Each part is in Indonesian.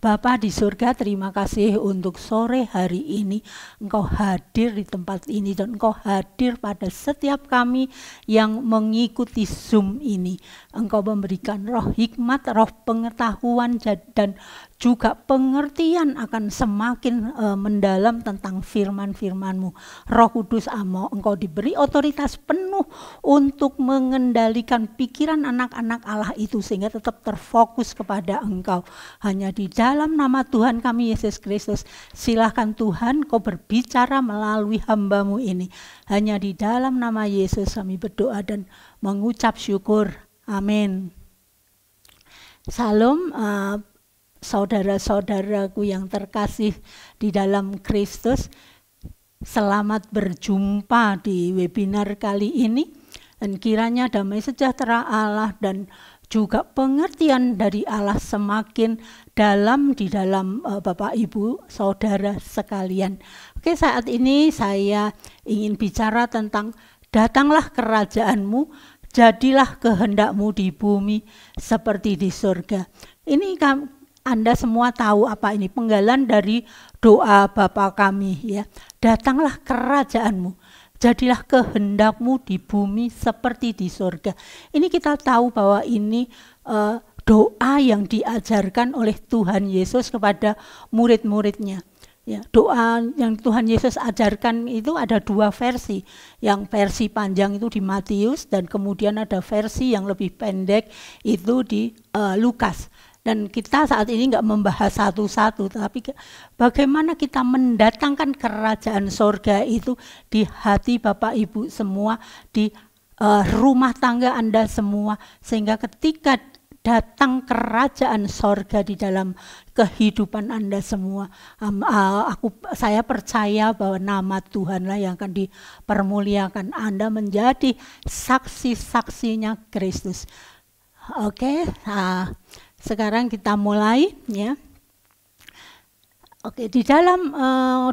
Bapa di surga, terima kasih untuk sore hari ini Engkau hadir di tempat ini dan Engkau hadir pada setiap kami yang mengikuti Zoom ini. Engkau memberikan roh hikmat, roh pengetahuan dan juga pengertian akan semakin mendalam tentang firman-firman-Mu. Roh Kudus Engkau diberi otoritas penuh untuk mengendalikan pikiran anak-anak Allah itu sehingga tetap terfokus kepada Engkau. Hanya di dalam nama Tuhan kami Yesus Kristus, silahkan Tuhan Kau berbicara melalui hamba-Mu ini. Hanya di dalam nama Yesus kami berdoa dan mengucap syukur. Amin. Salam saudara-saudaraku yang terkasih di dalam Kristus. Selamat berjumpa di webinar kali ini. Dan kiranya damai sejahtera Allah dan juga pengertian dari Allah semakin dalam di dalam Bapak Ibu Saudara sekalian. Oke, saat ini saya ingin bicara tentang datanglah kerajaan-Mu, jadilah kehendak-Mu di bumi seperti di surga. Ini Anda semua tahu apa ini, penggalan dari doa Bapa kami ya. Datanglah kerajaan-Mu, jadilah kehendak-Mu di bumi seperti di surga. Ini kita tahu bahwa ini doa yang diajarkan oleh Tuhan Yesus kepada murid-muridnya. Ya, doa yang Tuhan Yesus ajarkan itu ada dua versi. Yang versi panjang itu di Matius dan kemudian ada versi yang lebih pendek itu di Lukas. Dan kita saat ini nggak membahas satu-satu, tapi bagaimana kita mendatangkan kerajaan sorga itu di hati Bapak Ibu semua, di rumah tangga Anda semua, sehingga ketika datang kerajaan sorga di dalam kehidupan Anda semua, saya percaya bahwa nama Tuhanlah yang akan dipermuliakan. Anda menjadi saksi-saksinya Kristus. Oke, sekarang kita mulai ya. Oke, di dalam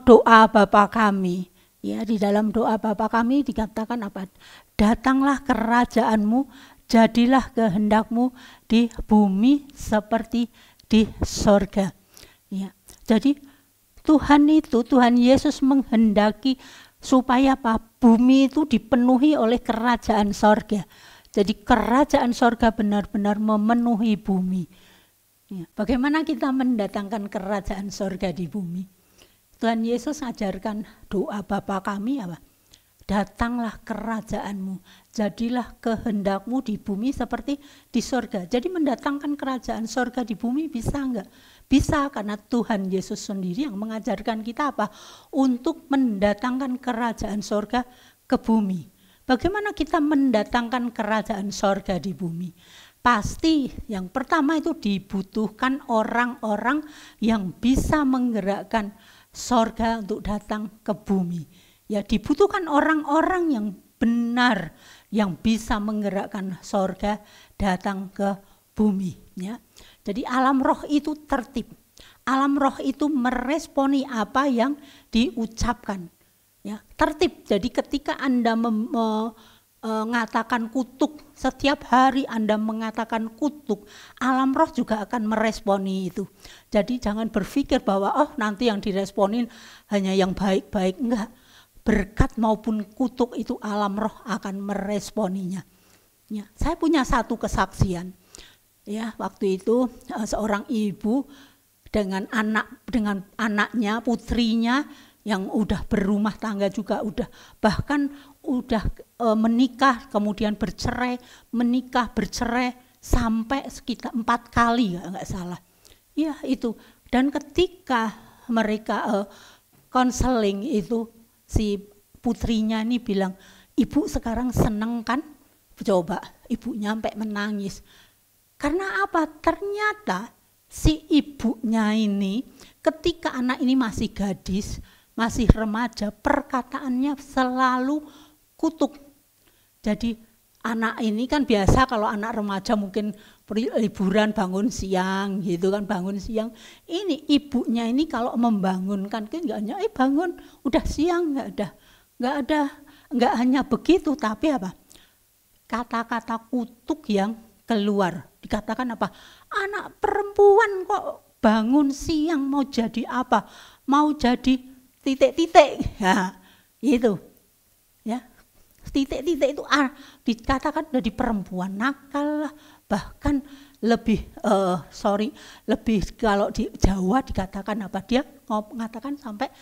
doa Bapa kami, ya, di dalam doa Bapa kami dikatakan apa? Datanglah kerajaan-Mu, jadilah kehendak-Mu di bumi seperti di sorga. Ya, jadi Tuhan Yesus menghendaki supaya apa? Bumi itu dipenuhi oleh kerajaan sorga. Jadi kerajaan sorga benar-benar memenuhi bumi. Ya, bagaimana kita mendatangkan kerajaan sorga di bumi? Tuhan Yesus ajarkan doa Bapa kami apa? Datanglah kerajaan-Mu, jadilah kehendak-Mu di bumi seperti di sorga. Jadi mendatangkan kerajaan sorga di bumi bisa enggak? Bisa, karena Tuhan Yesus sendiri yang mengajarkan kita apa? Untuk mendatangkan kerajaan sorga ke bumi. Bagaimana kita mendatangkan kerajaan sorga di bumi? Pasti yang pertama itu dibutuhkan orang-orang yang bisa menggerakkan sorga untuk datang ke bumi. Ya, dibutuhkan orang-orang yang benar, yang bisa menggerakkan sorga datang ke bumi. Ya. Jadi alam roh itu tertib. Alam roh itu meresponi apa yang diucapkan. Ya, tertib. Jadi ketika Anda mengatakan kutuk, setiap hari Anda mengatakan kutuk, alam roh juga akan meresponi itu. Jadi jangan berpikir bahwa nanti yang diresponin hanya yang baik-baik. Enggak. Berkat maupun kutuk itu alam roh akan meresponinya. Ya, saya punya satu kesaksian. Ya, waktu itu seorang ibu dengan anaknya, putrinya yang udah berumah tangga juga, bahkan udah menikah kemudian bercerai, menikah bercerai sampai sekitar 4 kali nggak salah. Ya itu. Dan ketika mereka konseling itu, si putrinya ini bilang, ibu sekarang seneng kan? Coba ibunya sampai menangis. Karena apa? Ternyata si ibunya ini ketika anak ini masih gadis, masih remaja, perkataannya selalu kutuk. Jadi anak ini kan biasa kalau anak remaja mungkin liburan bangun siang gitu kan, bangun siang. Ini ibunya ini kalau membangunkan kan enggak hanya bangun udah siang, enggak hanya begitu, tapi apa? Kata-kata kutuk yang keluar. Dikatakan apa? Anak perempuan kok bangun siang mau jadi apa? Mau jadi titik-titik. Ya, itu. Ya. Titik-titik itu dikatakan dari perempuan nakal, bahkan lebih lebih kalau di Jawa dikatakan apa? Dia mengatakan sampai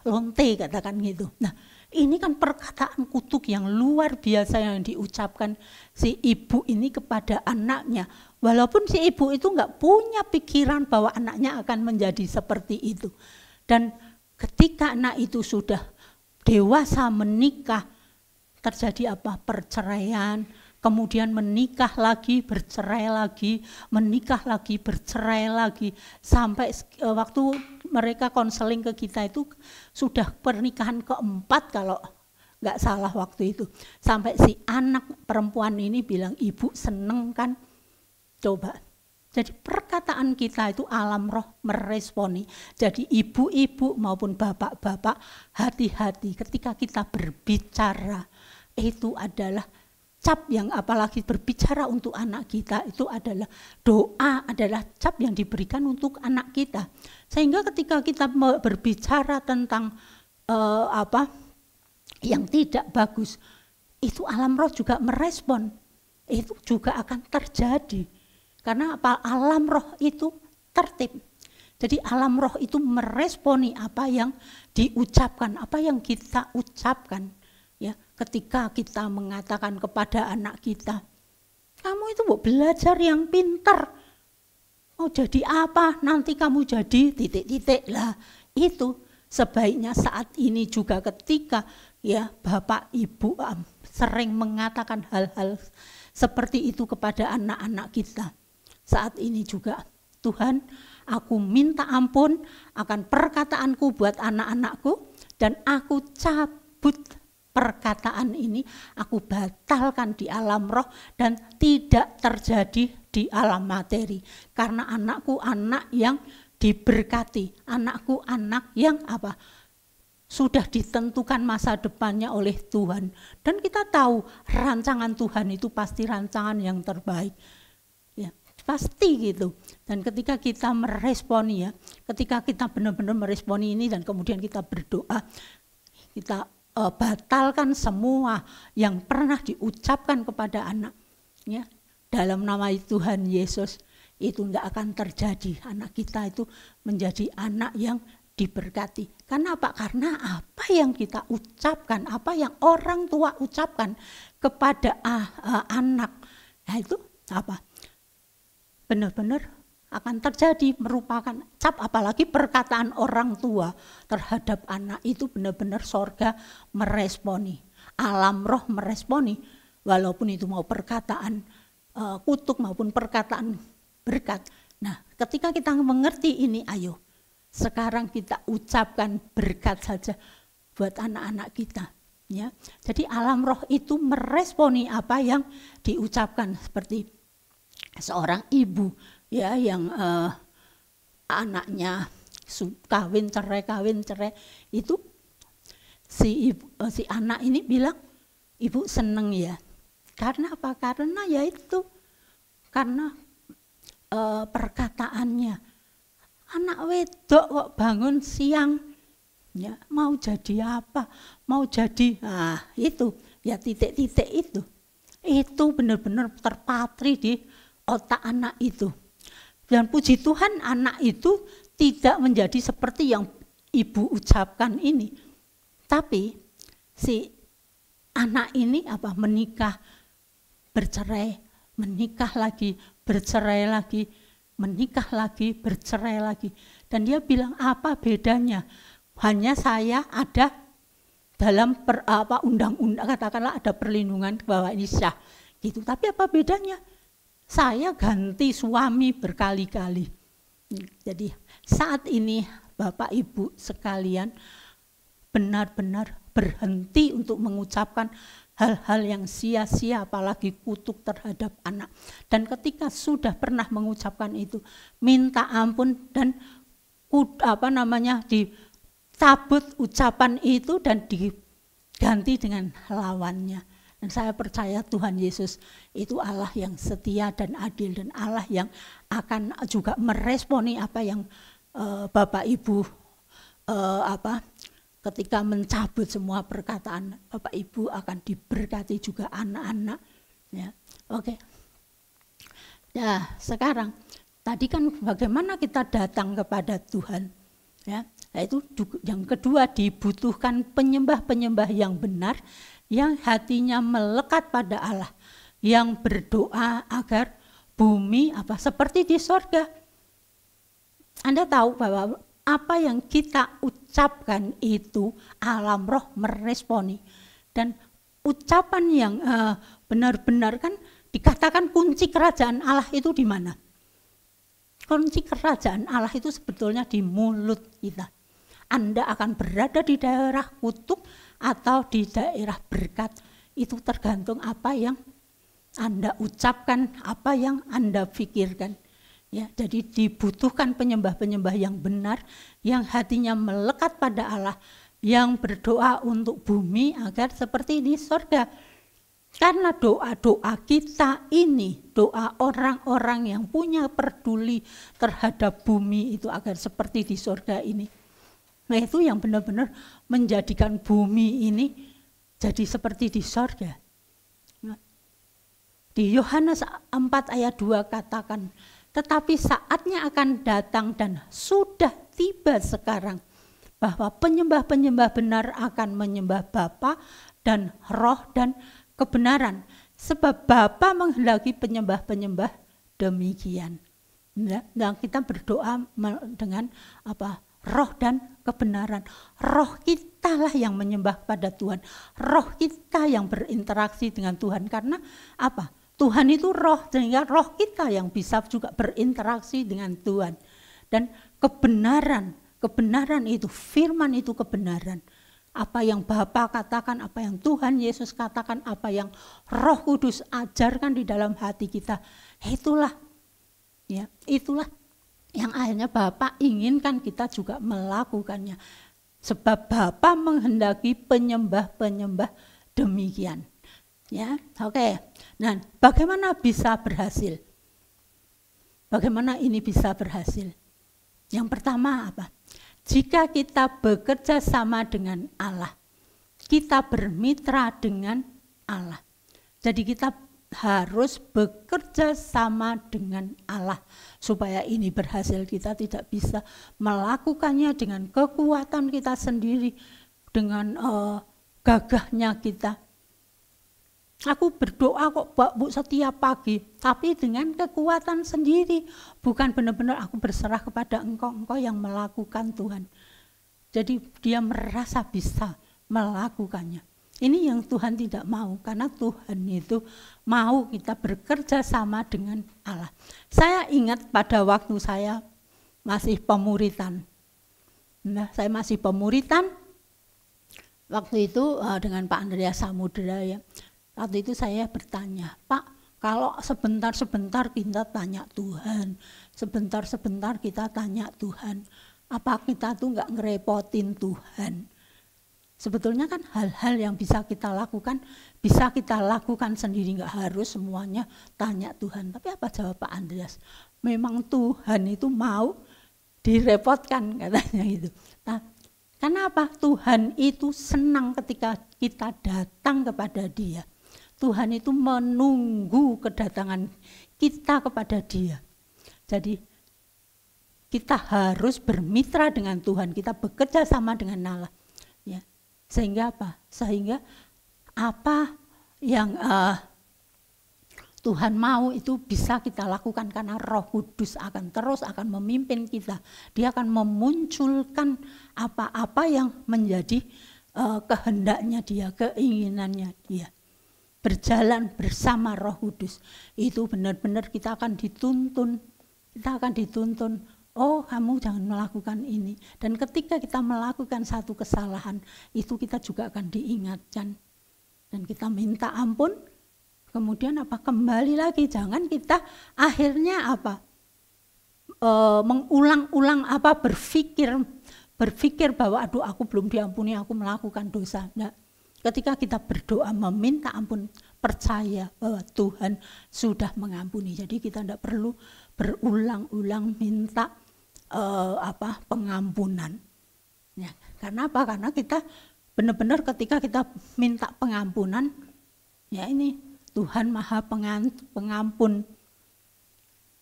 lonte, katakan gitu. Nah, ini kan perkataan kutuk yang luar biasa yang diucapkan si ibu ini kepada anaknya. Walaupun si ibu itu nggak punya pikiran bahwa anaknya akan menjadi seperti itu. Dan ketika anak itu sudah dewasa menikah, terjadi apa? Perceraian, kemudian menikah lagi, bercerai lagi, menikah lagi, bercerai lagi, sampai waktu mereka konseling ke kita itu sudah pernikahan keempat kalau nggak salah waktu itu. Sampai si anak perempuan ini bilang, ibu seneng kan? Coba. Jadi perkataan kita itu alam roh meresponi. Jadi ibu-ibu maupun bapak-bapak, hati-hati ketika kita berbicara. Itu adalah cap yang, apalagi berbicara untuk anak kita, itu adalah doa, adalah cap yang diberikan untuk anak kita. Sehingga ketika kita berbicara tentang yang tidak bagus, itu alam roh juga merespon. Itu juga akan terjadi. Karena apa? Alam roh itu tertib. Jadi alam roh itu meresponi apa yang diucapkan, apa yang kita ucapkan. Ya, ketika kita mengatakan kepada anak kita, kamu itu mau belajar yang pintar, mau jadi apa, nanti kamu jadi titik-titik lah. Itu sebaiknya saat ini juga ketika ya bapak ibu sering mengatakan hal-hal seperti itu kepada anak-anak kita. Saat ini juga, Tuhan, aku minta ampun akan perkataanku buat anak-anakku, dan aku cabut perkataan ini, aku batalkan di alam roh dan tidak terjadi di alam materi. Karena anakku anak yang diberkati, anakku anak yang apa? Sudah ditentukan masa depannya oleh Tuhan. Dan kita tahu rancangan Tuhan itu pasti rancangan yang terbaik. Ya, pasti gitu. Dan ketika kita meresponi ya, ketika kita benar-benar meresponi ini dan kemudian kita berdoa, kita batalkan semua yang pernah diucapkan kepada anak ya, dalam nama Tuhan Yesus, itu tidak akan terjadi. Anak kita itu menjadi anak yang diberkati. Karena apa? Karena apa yang kita ucapkan, apa yang orang tua ucapkan kepada anak, nah itu apa? Benar-benar akan terjadi, merupakan cap. Apalagi perkataan orang tua terhadap anak itu benar-benar sorga meresponi, alam roh meresponi, walaupun itu mau perkataan kutuk maupun perkataan berkat. Nah, ketika kita mengerti ini, ayo sekarang kita ucapkan berkat saja buat anak-anak kita ya. Jadi alam roh itu meresponi apa yang diucapkan, seperti seorang ibu ya yang anaknya kawin cerai itu si anak ini bilang, ibu seneng ya. Karena apa? Karena ya itu, karena perkataannya, anak wedok kok bangun siang ya, mau jadi apa, mau jadi itu ya, titik-titik itu benar-benar terpatri di otak anak itu. Dan puji Tuhan anak itu tidak menjadi seperti yang ibu ucapkan ini. Tapi si anak ini apa? Menikah, bercerai, menikah lagi, bercerai lagi, menikah lagi, bercerai lagi. Dan dia bilang, apa bedanya? Hanya saya ada dalam undang-undang, katakanlah ada perlindungan bahwa ini syah gitu. Tapi apa bedanya? Saya ganti suami berkali-kali. Jadi saat ini Bapak Ibu sekalian benar-benar berhenti untuk mengucapkan hal-hal yang sia-sia, apalagi kutuk terhadap anak. Dan ketika sudah pernah mengucapkan itu, minta ampun dan dicabut ucapan itu dan diganti dengan lawannya. Dan saya percaya Tuhan Yesus itu Allah yang setia dan adil, dan Allah yang akan juga meresponi apa yang Bapak Ibu ketika mencabut semua perkataan Bapak Ibu akan diberkati juga anak-anak. Ya, oke. Ya, sekarang tadi kan bagaimana kita datang kepada Tuhan. Ya, itu yang kedua, dibutuhkan penyembah-penyembah yang benar, yang hatinya melekat pada Allah, yang berdoa agar bumi seperti di sorga. Anda tahu bahwa apa yang kita ucapkan itu alam roh meresponi, dan ucapan yang benar-benar kan dikatakan kunci kerajaan Allah itu di mana? Kunci kerajaan Allah itu sebetulnya di mulut kita. Anda akan berada di daerah kutuk atau di daerah berkat. Itu tergantung apa yang Anda ucapkan, apa yang Anda pikirkan. Ya, jadi dibutuhkan penyembah-penyembah yang benar, yang hatinya melekat pada Allah, yang berdoa untuk bumi agar seperti di sorga. Karena doa-doa kita ini, doa orang-orang yang punya peduli terhadap bumi itu agar seperti di sorga ini. Nah, itu yang benar-benar menjadikan bumi ini jadi seperti di sorga. Nah, di Yohanes 4 ayat 2 katakan, tetapi saatnya akan datang dan sudah tiba sekarang, bahwa penyembah-penyembah benar akan menyembah Bapa dan Roh dan kebenaran, sebab Bapa menghendaki penyembah-penyembah demikian. Nah, kita berdoa dengan roh dan kebenaran. Roh kita lah yang menyembah pada Tuhan. Roh kita yang berinteraksi dengan Tuhan. Karena Tuhan itu roh, sehingga roh kita yang bisa juga berinteraksi dengan Tuhan. Dan kebenaran itu, firman itu kebenaran. Apa yang Bapa katakan, apa yang Tuhan Yesus katakan, apa yang Roh Kudus ajarkan di dalam hati kita, itulah yang akhirnya Bapa inginkan kita juga melakukannya. Sebab Bapa menghendaki penyembah-penyembah demikian. Ya, oke. Nah, bagaimana bisa berhasil? Bagaimana ini bisa berhasil? Yang pertama apa? Jika kita bekerja sama dengan Allah, kita bermitra dengan Allah. Jadi kita harus bekerja sama dengan Allah supaya ini berhasil. Kita tidak bisa melakukannya dengan kekuatan kita sendiri, dengan gagahnya kita. Aku berdoa kok Bu setiap pagi, tapi dengan kekuatan sendiri, bukan benar-benar aku berserah kepada Engkau yang melakukan Tuhan. Jadi dia merasa bisa melakukannya. Ini yang Tuhan tidak mau, karena Tuhan itu mau kita bekerja sama dengan Allah. Saya ingat pada waktu saya masih pemuritan. Nah, saya masih pemuritan waktu itu dengan Pak Andreas Samudra ya. Waktu itu saya bertanya, Pak, kalau sebentar-sebentar kita tanya Tuhan, sebentar-sebentar kita tanya Tuhan, apa kita tuh nggak ngerepotin Tuhan? Sebetulnya kan hal-hal yang bisa kita lakukan sendiri, nggak harus semuanya tanya Tuhan. Tapi apa jawab Pak Andreas? Memang Tuhan itu mau direpotkan, katanya itu. Nah, kenapa? Tuhan itu senang ketika kita datang kepada Dia. Tuhan itu menunggu kedatangan kita kepada Dia. Jadi kita harus bermitra dengan Tuhan, kita bekerja sama dengan Allah. Ya. Sehingga apa? Sehingga apa yang Tuhan mau itu bisa kita lakukan, karena Roh Kudus akan memimpin kita. Dia akan memunculkan apa-apa yang menjadi kehendaknya Dia, keinginannya Dia. Berjalan bersama Roh Kudus itu benar-benar kita akan dituntun. Oh, kamu jangan melakukan ini. Dan ketika kita melakukan satu kesalahan, itu kita juga akan diingatkan. Dan kita minta ampun, kemudian kembali lagi. Jangan kita akhirnya mengulang-ulang berpikir bahwa aduh aku belum diampuni, aku melakukan dosa. Nah, Ketika kita berdoa meminta ampun, percaya bahwa Tuhan sudah mengampuni. Jadi kita tidak perlu berulang-ulang minta pengampunan. Ya, karena apa? Karena kita benar-benar ketika kita minta pengampunan, ya ini Tuhan Maha Pengampun.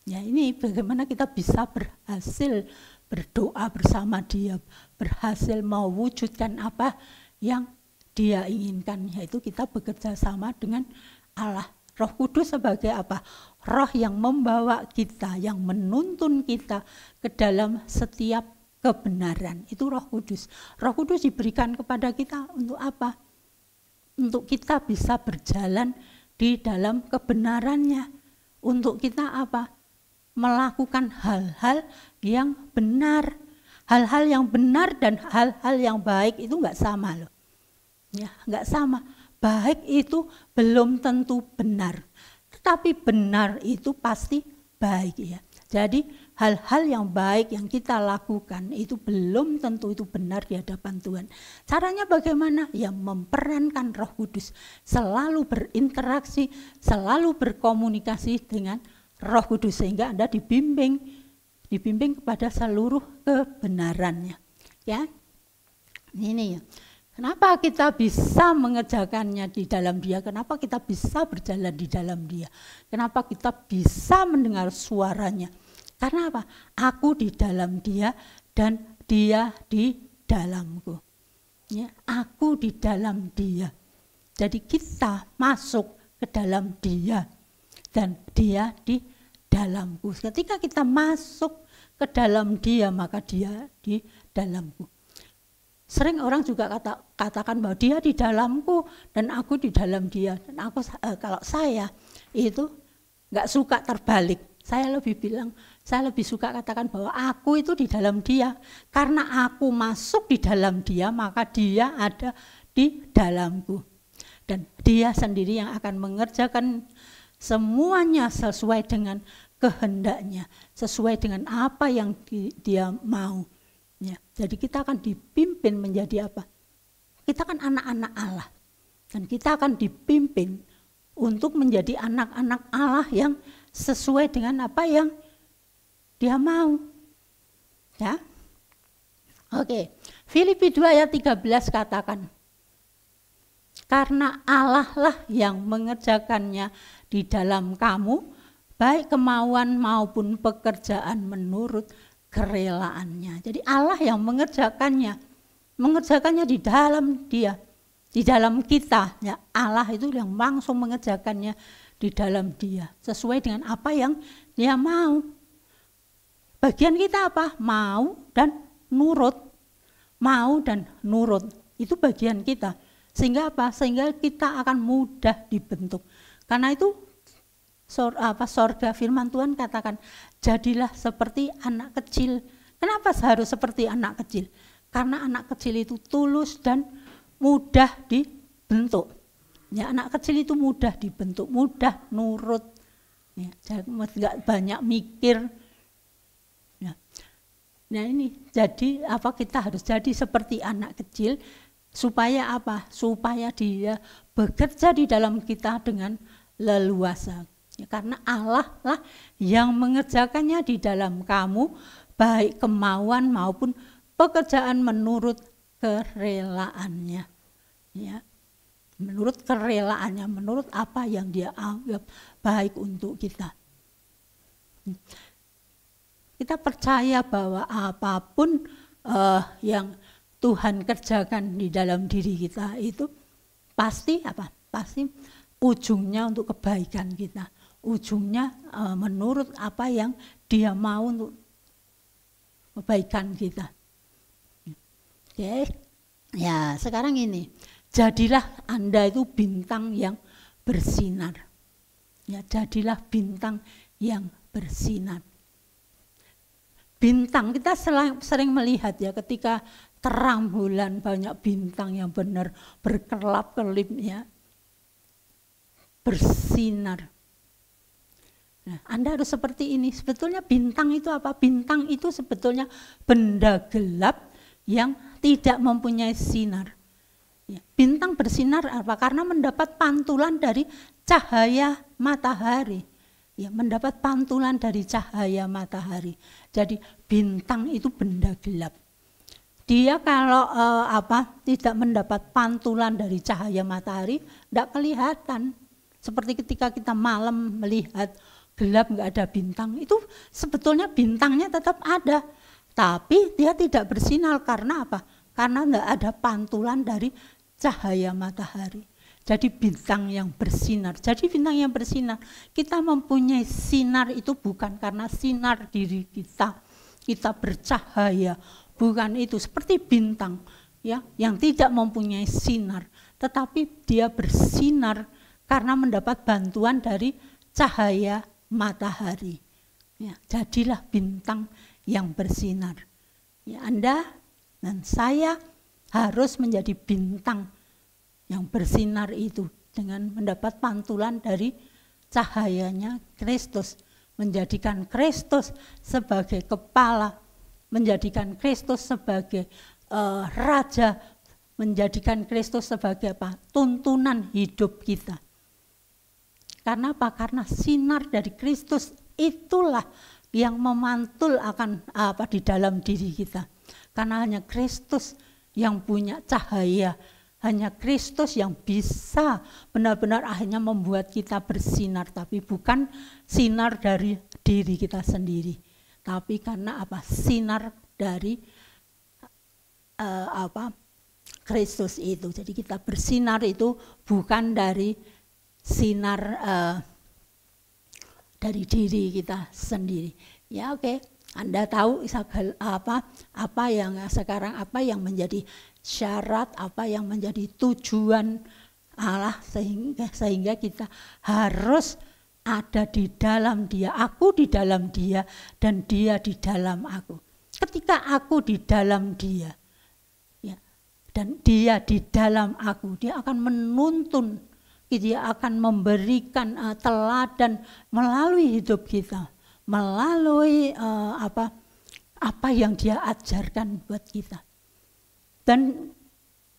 Ya ini bagaimana kita bisa berhasil berdoa bersama Dia, berhasil mewujudkan apa yang Dia inginkan, yaitu kita bekerja sama dengan Allah. Roh Kudus sebagai apa? Roh yang membawa kita, yang menuntun kita ke dalam setiap kebenaran. Itu Roh Kudus. Roh Kudus diberikan kepada kita untuk apa? Untuk kita bisa berjalan di dalam kebenarannya. Untuk kita apa? Melakukan hal-hal yang benar. Hal-hal yang benar dan hal-hal yang baik itu enggak sama loh. Ya, enggak sama. Baik itu belum tentu benar. Tetapi benar itu pasti baik ya. Jadi hal-hal yang baik yang kita lakukan itu belum tentu itu benar di hadapan Tuhan. Caranya bagaimana? Ya memperankan Roh Kudus. Selalu berinteraksi, selalu berkomunikasi dengan Roh Kudus sehingga Anda dibimbing kepada seluruh kebenarannya. Ya. Ini ya. Kenapa kita bisa mengerjakannya di dalam Dia? Kenapa kita bisa berjalan di dalam Dia? Kenapa kita bisa mendengar suaranya? Karena apa? Aku di dalam Dia dan Dia di dalamku. Ya, aku di dalam Dia. Jadi kita masuk ke dalam Dia dan Dia di dalamku. Ketika kita masuk ke dalam Dia, maka Dia di dalamku. Sering orang juga katakan bahwa Dia di dalamku dan aku di dalam Dia. Dan aku kalau saya itu nggak suka terbalik. Saya lebih suka katakan bahwa aku itu di dalam Dia. Karena aku masuk di dalam Dia, maka Dia ada di dalamku. Dan Dia sendiri yang akan mengerjakan semuanya sesuai dengan kehendaknya, sesuai dengan apa yang Dia mau. Ya, jadi kita akan dipimpin menjadi apa? Kita kan anak-anak Allah. Dan kita akan dipimpin untuk menjadi anak-anak Allah yang sesuai dengan apa yang Dia mau. Ya. Oke. Filipi 2 ayat 13 katakan, karena Allah lah yang mengerjakannya di dalam kamu, baik kemauan maupun pekerjaan menurut kerelaannya. Jadi Allah yang mengerjakannya di dalam Dia, di dalam kita. Ya, Allah itu yang langsung mengerjakannya di dalam Dia, sesuai dengan apa yang Dia mau. Bagian kita apa? Mau dan nurut. Mau dan nurut. Itu bagian kita. Sehingga apa? Sehingga kita akan mudah dibentuk. Karena itu sorga firman Tuhan katakan, jadilah seperti anak kecil. Kenapa harus seperti anak kecil? Karena anak kecil itu tulus dan mudah dibentuk. Ya, anak kecil itu mudah dibentuk, mudah nurut. Ya, enggak banyak mikir. Ya. Nah ini, jadi apa kita harus jadi seperti anak kecil supaya apa? Supaya Dia bekerja di dalam kita dengan leluasa. Ya, karena Allah lah yang mengerjakannya di dalam kamu, baik kemauan maupun pekerjaan menurut kerelaannya. Ya, menurut kerelaannya, menurut apa yang Dia anggap baik untuk kita. Kita percaya bahwa apapun yang Tuhan kerjakan di dalam diri kita itu pasti apa? Pasti ujungnya untuk kebaikan kita. Ujungnya menurut apa yang Dia mau untuk kebaikan kita. Oke. Ya, sekarang ini, jadilah Anda itu bintang yang bersinar. Ya, jadilah bintang yang bersinar. Bintang, kita sering melihat ya ketika terang bulan, banyak bintang yang benar berkelap-kelip ya, bersinar. Nah, Anda harus seperti ini. Sebetulnya bintang itu apa? Bintang itu sebetulnya benda gelap yang tidak mempunyai sinar. Ya, bintang bersinar apa? Karena mendapat pantulan dari cahaya matahari. Ya, mendapat pantulan dari cahaya matahari. Jadi bintang itu benda gelap. Dia kalau tidak mendapat pantulan dari cahaya matahari, tidak kelihatan. Seperti ketika kita malam melihat gelap nggak ada bintang, itu sebetulnya bintangnya tetap ada, tapi dia tidak bersinar karena apa? Karena nggak ada pantulan dari cahaya matahari. Jadi bintang yang bersinar. Jadi bintang yang bersinar, kita mempunyai sinar itu bukan karena sinar diri kita bercahaya, bukan itu. Seperti bintang ya, yang tidak mempunyai sinar, tetapi dia bersinar karena mendapat bantuan dari cahaya matahari. Ya, jadilah bintang yang bersinar. Ya, Anda dan saya harus menjadi bintang yang bersinar itu dengan mendapat pantulan dari cahayanya Kristus, menjadikan Kristus sebagai kepala, menjadikan Kristus sebagai raja, menjadikan Kristus sebagai apa? Tuntunan hidup kita. Karena apa? Karena sinar dari Kristus itulah yang memantul akan di dalam diri kita. Karena hanya Kristus yang punya cahaya, hanya Kristus yang bisa benar-benar akhirnya membuat kita bersinar, tapi bukan sinar dari diri kita sendiri, tapi karena apa? Sinar dari Kristus itu. Jadi kita bersinar itu bukan dari sinar dari diri kita sendiri. Ya, oke. Anda tahu apa yang sekarang, apa yang menjadi syarat, apa yang menjadi tujuan Allah sehingga kita harus ada di dalam Dia, aku di dalam Dia dan Dia di dalam aku. Ketika aku di dalam Dia, ya, dan Dia di dalam aku, Dia akan menuntun, Dia akan memberikan teladan melalui hidup kita, melalui apa yang Dia ajarkan buat kita. Dan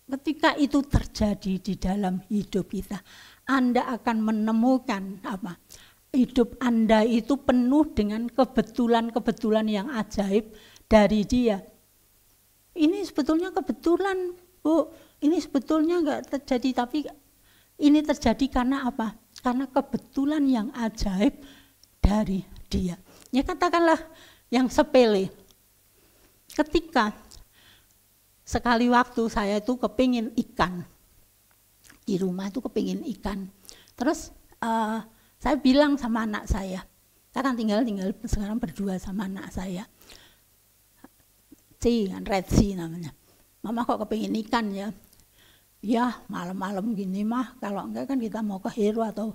ketika itu terjadi di dalam hidup kita, Anda akan menemukan hidup Anda itu penuh dengan kebetulan-kebetulan yang ajaib dari Dia. Ini sebetulnya kebetulan, Bu. Ini sebetulnya enggak terjadi, tapi ini terjadi karena apa? Karena kebetulan yang ajaib dari Dia. Ya, katakanlah yang sepele. Ketika sekali waktu saya itu kepingin ikan, di rumah itu kepingin ikan. Terus saya bilang sama anak saya kan tinggal sekarang berdua sama anak saya, Red Sea namanya. Mama kok kepingin ikan ya? Ya malam-malam gini mah, kalau enggak kan kita mau ke Hero atau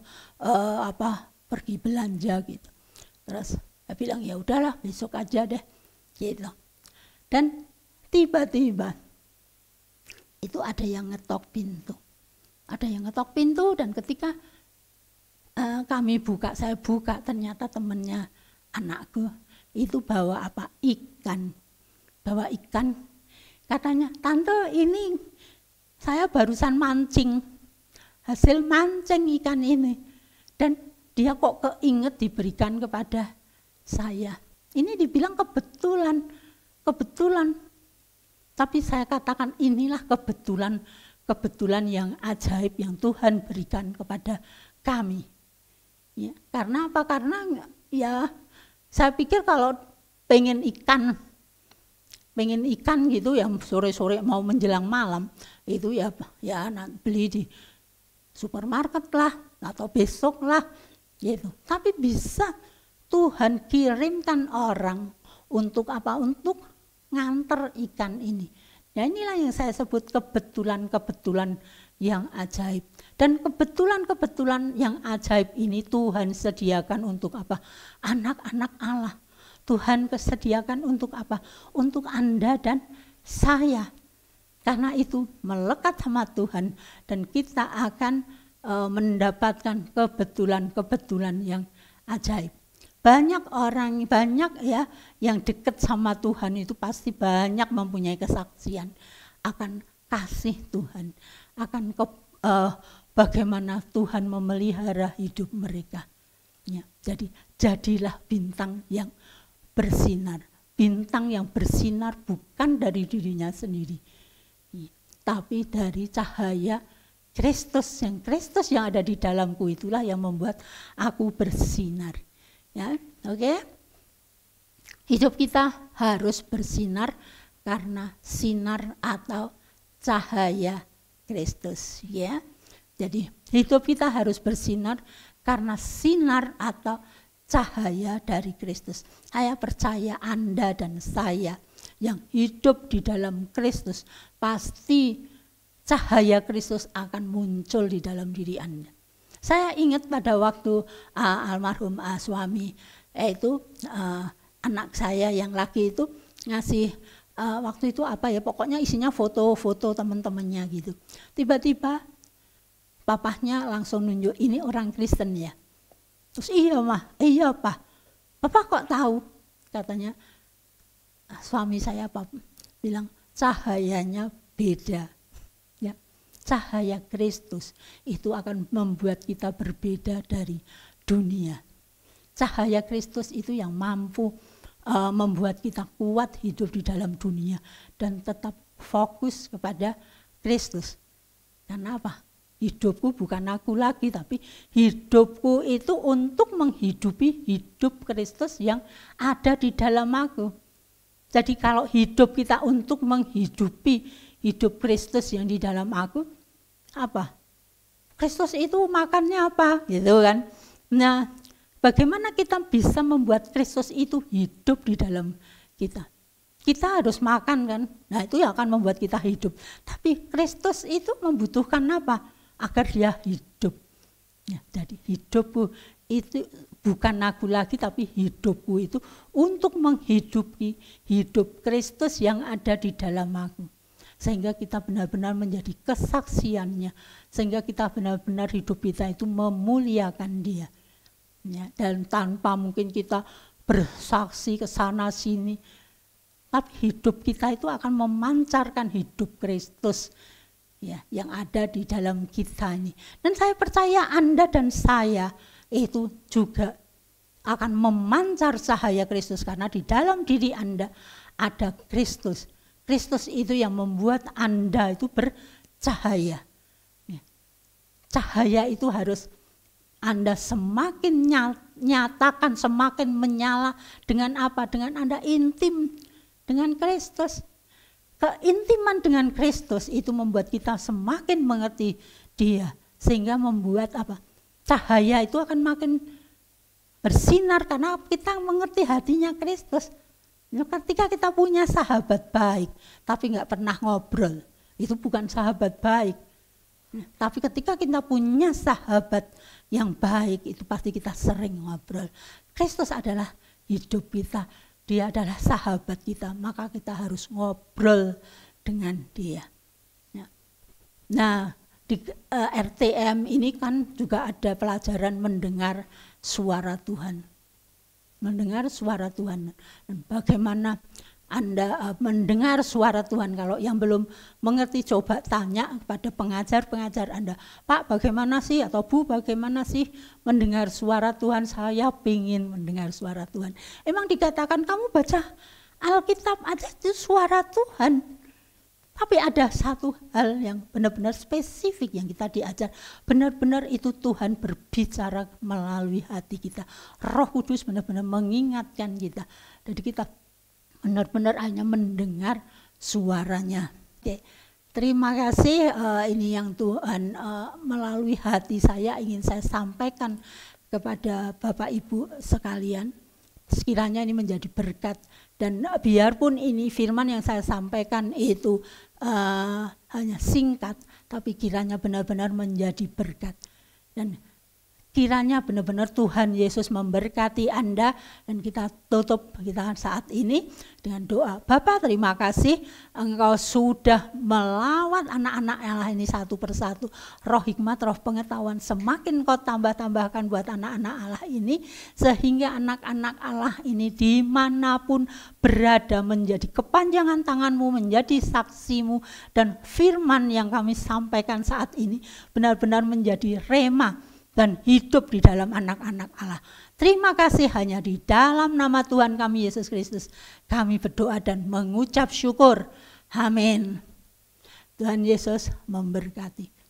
pergi belanja gitu. Terus saya bilang ya udahlah besok aja deh gitu. Dan tiba-tiba itu ada yang ngetok pintu. Ada yang ngetok pintu dan ketika saya buka ternyata temennya anakku itu bawa ikan. Bawa ikan. Katanya, "Tante, ini saya barusan mancing. Hasil mancing ikan ini." Dan dia kok keinget diberikan kepada saya. Ini dibilang kebetulan. Tapi saya katakan inilah kebetulan yang ajaib yang Tuhan berikan kepada kami. Ya, karena apa? Karena ya saya pikir kalau pengen ikan gitu yang sore-sore mau menjelang malam itu ya beli di supermarket lah atau besok lah gitu. Tapi bisa Tuhan kirimkan orang untuk apa? Untuk nganter ikan ini. Nah, inilah yang saya sebut kebetulan-kebetulan yang ajaib. Dan kebetulan-kebetulan yang ajaib ini Tuhan sediakan untuk apa? Anak-anak Allah. Tuhan kesediakan untuk apa? Untuk Anda dan saya. Karena itu melekat sama Tuhan dan kita akan mendapatkan kebetulan-kebetulan yang ajaib. Banyak yang dekat sama Tuhan itu pasti banyak mempunyai kesaksian akan kasih Tuhan, akan bagaimana Tuhan memelihara hidup mereka. Ya, jadi jadilah bintang yang bersinar. Bintang yang bersinar bukan dari dirinya sendiri, tapi dari cahaya Kristus. Yang Kristus yang ada di dalamku itulah yang membuat aku bersinar. Ya, oke. Hidup kita harus bersinar karena sinar atau cahaya Kristus, ya. Jadi hidup kita harus bersinar karena sinar atau cahaya dari Kristus. Saya percaya Anda dan saya yang hidup di dalam Kristus, pasti cahaya Kristus akan muncul di dalam diri Anda. Saya ingat pada waktu almarhum suami, yaitu anak saya yang laki itu ngasih waktu itu apa ya, pokoknya isinya foto-foto teman-temannya gitu. Tiba-tiba papahnya langsung nunjuk, ini orang Kristen ya. Terus iya mah, iya Pak. Bapak kok tahu? Katanya suami saya bilang cahayanya beda. Ya, cahaya Kristus itu akan membuat kita berbeda dari dunia. Cahaya Kristus itu yang mampu membuat kita kuat hidup di dalam dunia dan tetap fokus kepada Kristus. Karena apa? Hidupku bukan aku lagi, tapi hidupku itu untuk menghidupi hidup Kristus yang ada di dalam aku. Jadi kalau hidup kita untuk menghidupi hidup Kristus yang di dalam aku, apa? Kristus itu makannya apa? Gitu kan. Nah, bagaimana kita bisa membuat Kristus itu hidup di dalam kita? Kita harus makan kan, nah itu yang akan membuat kita hidup. Tapi Kristus itu membutuhkan apa? Agar dia hidup. Ya, jadi hidupku itu bukan aku lagi, tapi hidupku itu untuk menghidupi hidup Kristus yang ada di dalam aku. Sehingga kita benar-benar menjadi kesaksiannya. Sehingga kita benar-benar hidup kita itu memuliakan dia. Ya, dan tanpa mungkin kita bersaksi ke sana sini, tapi hidup kita itu akan memancarkan hidup Kristus ya, yang ada di dalam kita ini. Dan saya percaya Anda dan saya itu juga akan memancar cahaya Kristus karena di dalam diri Anda ada Kristus. Kristus itu yang membuat Anda itu bercahaya. Ya. Cahaya itu harus Anda semakin nyatakan, semakin menyala dengan apa? Dengan Anda intim dengan Kristus. Keintiman dengan Kristus itu membuat kita semakin mengerti dia. Sehingga membuat apa? Cahaya itu akan makin bersinar karena kita mengerti hatinya Kristus. Ketika kita punya sahabat baik, tapi nggak pernah ngobrol, itu bukan sahabat baik. Tapi ketika kita punya sahabat yang baik, itu pasti kita sering ngobrol. Kristus adalah hidup kita. Dia adalah sahabat kita, maka kita harus ngobrol dengan dia. Nah, di RTM ini kan juga ada pelajaran mendengar suara Tuhan. Mendengar suara Tuhan. Dan bagaimana Anda mendengar suara Tuhan? Kalau yang belum mengerti, coba tanya kepada pengajar-pengajar Anda. Pak, bagaimana sih? Atau Bu, bagaimana sih mendengar suara Tuhan? Saya ingin mendengar suara Tuhan. Emang dikatakan kamu baca Alkitab aja itu suara Tuhan. Tapi ada satu hal yang benar-benar spesifik yang kita diajar. Benar-benar itu Tuhan berbicara melalui hati kita. Roh Kudus benar-benar mengingatkan kita. Jadi kita benar-benar hanya mendengar suaranya. Oke. Terima kasih, ini yang Tuhan melalui hati saya ingin saya sampaikan kepada Bapak Ibu sekalian. Sekiranya ini menjadi berkat dan biarpun ini firman yang saya sampaikan itu hanya singkat, tapi kiranya benar-benar menjadi berkat. Dan Kiranya benar-benar Tuhan Yesus memberkati Anda, dan kita tutup kita saat ini dengan doa. Bapa, terima kasih Engkau sudah melawat anak-anak Allah ini satu persatu. Roh hikmat, roh pengetahuan semakin Kau tambah-tambahkan buat anak-anak Allah ini, sehingga anak-anak Allah ini dimanapun berada menjadi kepanjangan tangan-Mu, menjadi saksi-Mu, dan firman yang kami sampaikan saat ini benar-benar menjadi rema dan hidup di dalam anak-anak Allah. Terima kasih, hanya di dalam nama Tuhan kami Yesus Kristus kami berdoa dan mengucap syukur. Amin. Tuhan Yesus memberkati.